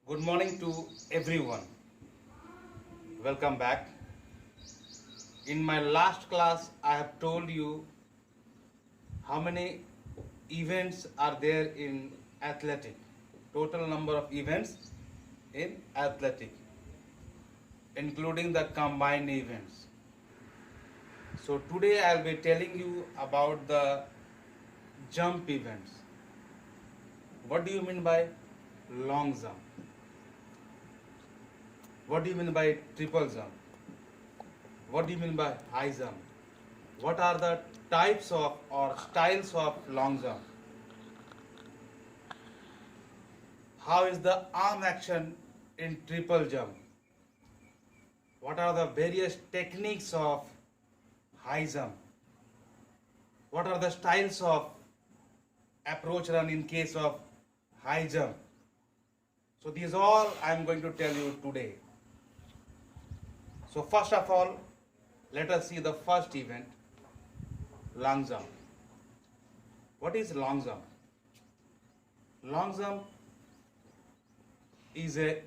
Good morning to everyone. Welcome back. In my last class, I have told you how many events are there in athletic. Total number of events in athletic, including the combined events. So today I'll be telling you about the jump events. What do you mean by long jump? What do you mean by triple jump? What do you mean by high jump? What are the types of or styles of long jump? How is the arm action in triple jump? What are the various techniques of high jump? What are the styles of approach run in case of high jump? So these all I am going to tell you today. So first of all, let us see the first event, long jump. What is long jump? Long jump is a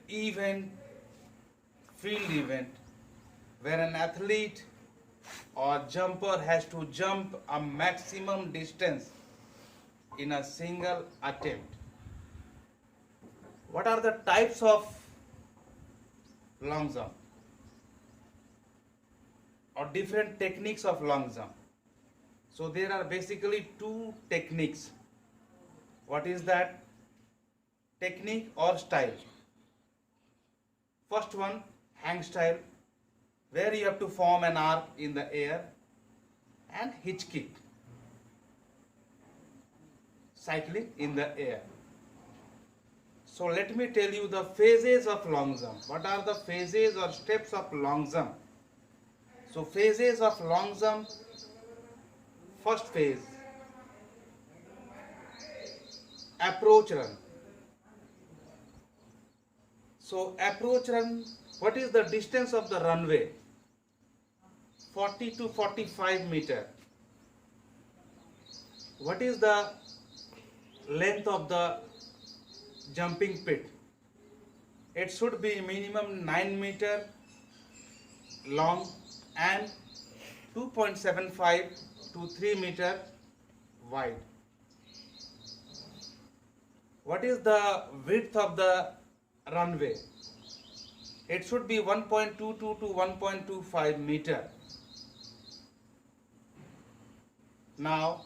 field event where an athlete or jumper has to jump a maximum distance in a single attempt. What are the types of long jump or different techniques of long jump? So there are basically two techniques. What is that? Technique or style. First one, hang style, where you have to form an arc in the air, and hitch kick, cycling in the air. So let me tell you the phases of long jump. What are the phases or steps of long jump? So phases of long jump, first phase, approach run. So approach run, what is the distance of the runway? 40 to 45 meter. What is the length of the jumping pit? It should be minimum 9 meter long and 2.75 to 3 meter wide. What is the width of the runway? It should be 1.22 to 1.25 meter. Now,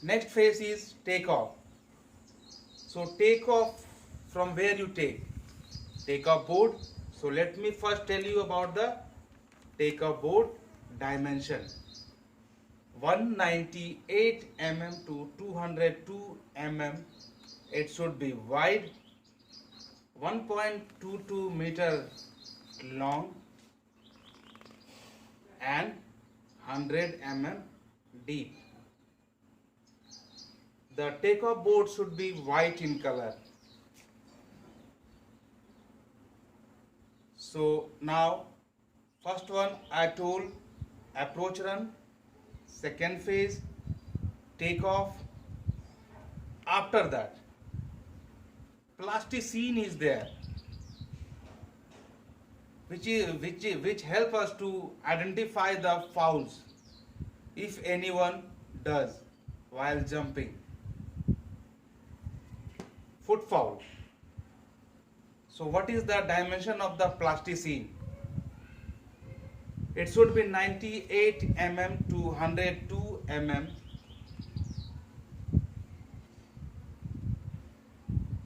next phase is takeoff. So takeoff, from where you take? Takeoff board. So let me first tell you about the takeoff board dimension. 198 mm to 202 mm. It should be wide, 1.22 meter long and 100 mm deep. The takeoff board should be white in color. So now, first one I told, approach run. Second phase, takeoff. After that, plasticine is there, which help us to identify the fouls, if anyone does while jumping. Foot foul. So what is the dimension of the plasticine? It should be 98 mm to 102 mm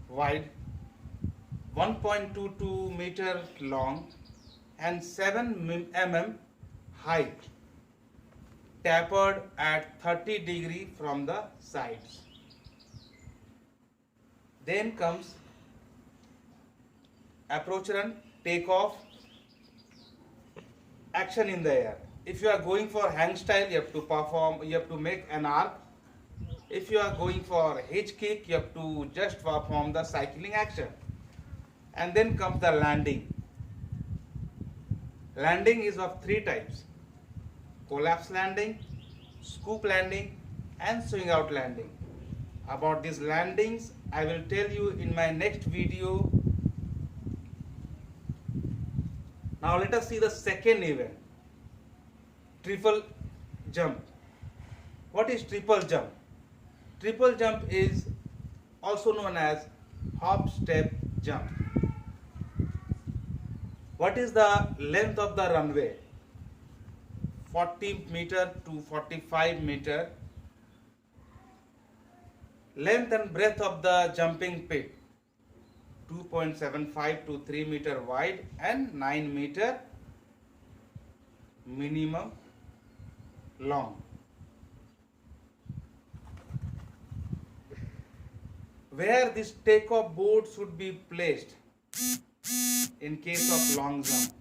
wide, 1.22 meter long and 7 mm height, tapered at 30 degree from the sides. Then comes approach run, takeoff, action in the air. If you are going for hang style, you have to make an arc. If you are going for hitch kick, you have to just perform the cycling action. And then comes the landing. Landing is of three types: collapse landing, scoop landing and swing out landing. About these landings I will tell you in my next video Now let us see the second event, triple jump. What is triple jump? Triple jump is also known as hop, step, jump. What is the length of the runway? 40 meter to 45 meter. Length and breadth of the jumping pit, 2.75 to 3 meter wide and 9 meter minimum long. Where this takeoff board should be placed in case of long jump,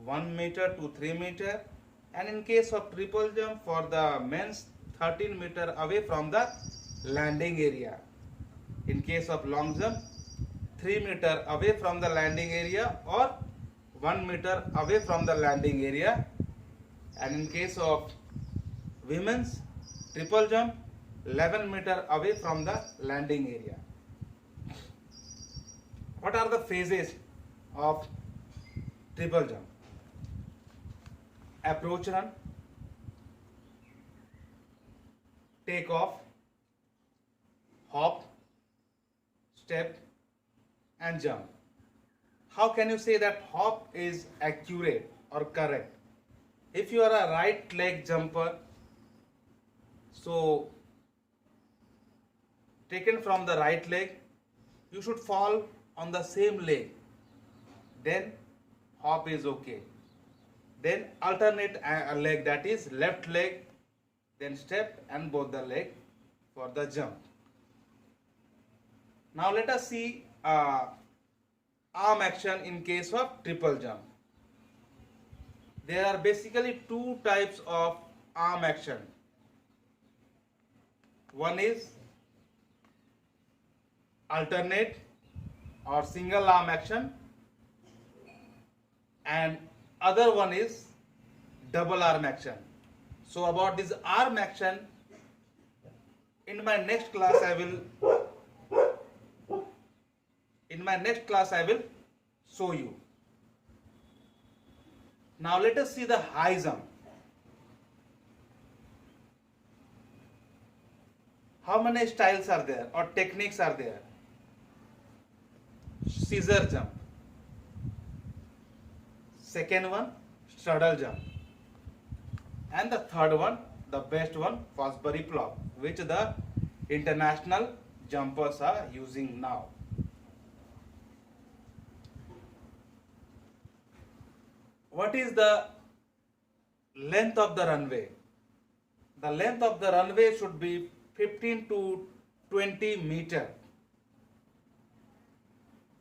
1 meter to 3 meter, and in case of triple jump for the men's, 13 meter away from the landing area. In case of long jump, 3 meter away from the landing area or 1 meter away from the landing area, and in case of women's triple jump, 11 meter away from the landing area. What are the phases of triple jump? Approach run, take off, hop, step and jump. How can you say that hop is accurate or correct? If you are a right leg jumper, so taken from the right leg, you should fall on the same leg, then hop is okay. Then alternate leg, that is left leg, then step and both the leg for the jump. Now let us see arm action in case of triple jump. There are basically two types of arm action. One is alternate or single arm action, and other one is double arm action. So about this arm action, in my next class I will show you. Now let us see the high jump. How many styles are there or techniques are there? Scissor jump. Second one, straddle jump. And the third one, the best one, Fosbury Flop, which the international jumpers are using now. What is the length of the runway? The length of the runway should be 15 to 20 meter.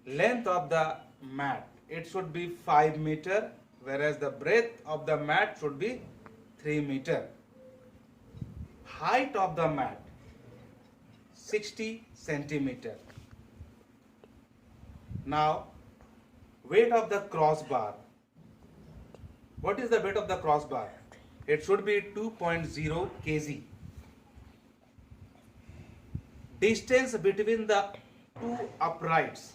Length of the mat, it should be 5 meter, whereas the breadth of the mat should be 3 meter. Height of the mat, 60 centimeter. Now, weight of the crossbar. What is the weight of the crossbar? It should be 2.0 kg. Distance between the two uprights,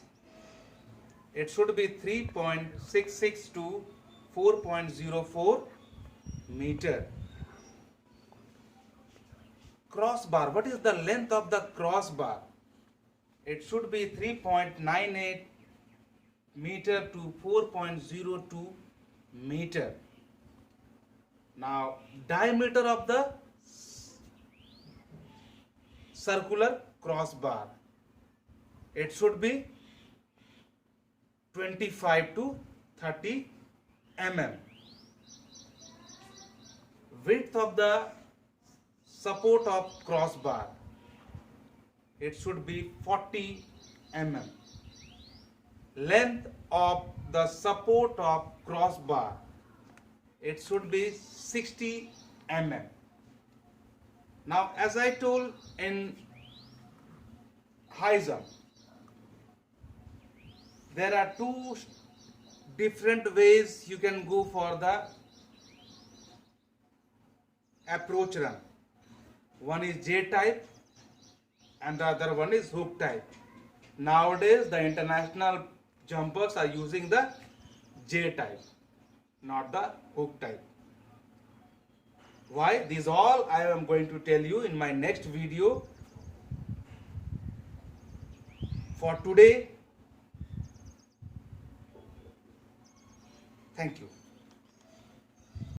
it should be 3.66 to 4.04 meter. Crossbar, what is the length of the crossbar? It should be 3.98 meter to 4.02 meter. Now, diameter of the circular crossbar, it should be 25 to 30 mm. Width of the support of crossbar, it should be 40 mm. Length of the support of crossbar, it should be 60 mm. Now, as I told in high jump, there are two different ways you can go for the approach run. One is J type and the other one is hook type. Nowadays the international jumpers are using the J type. not the hook type. Why? These all I am going to tell you in my next video. For today, thank you.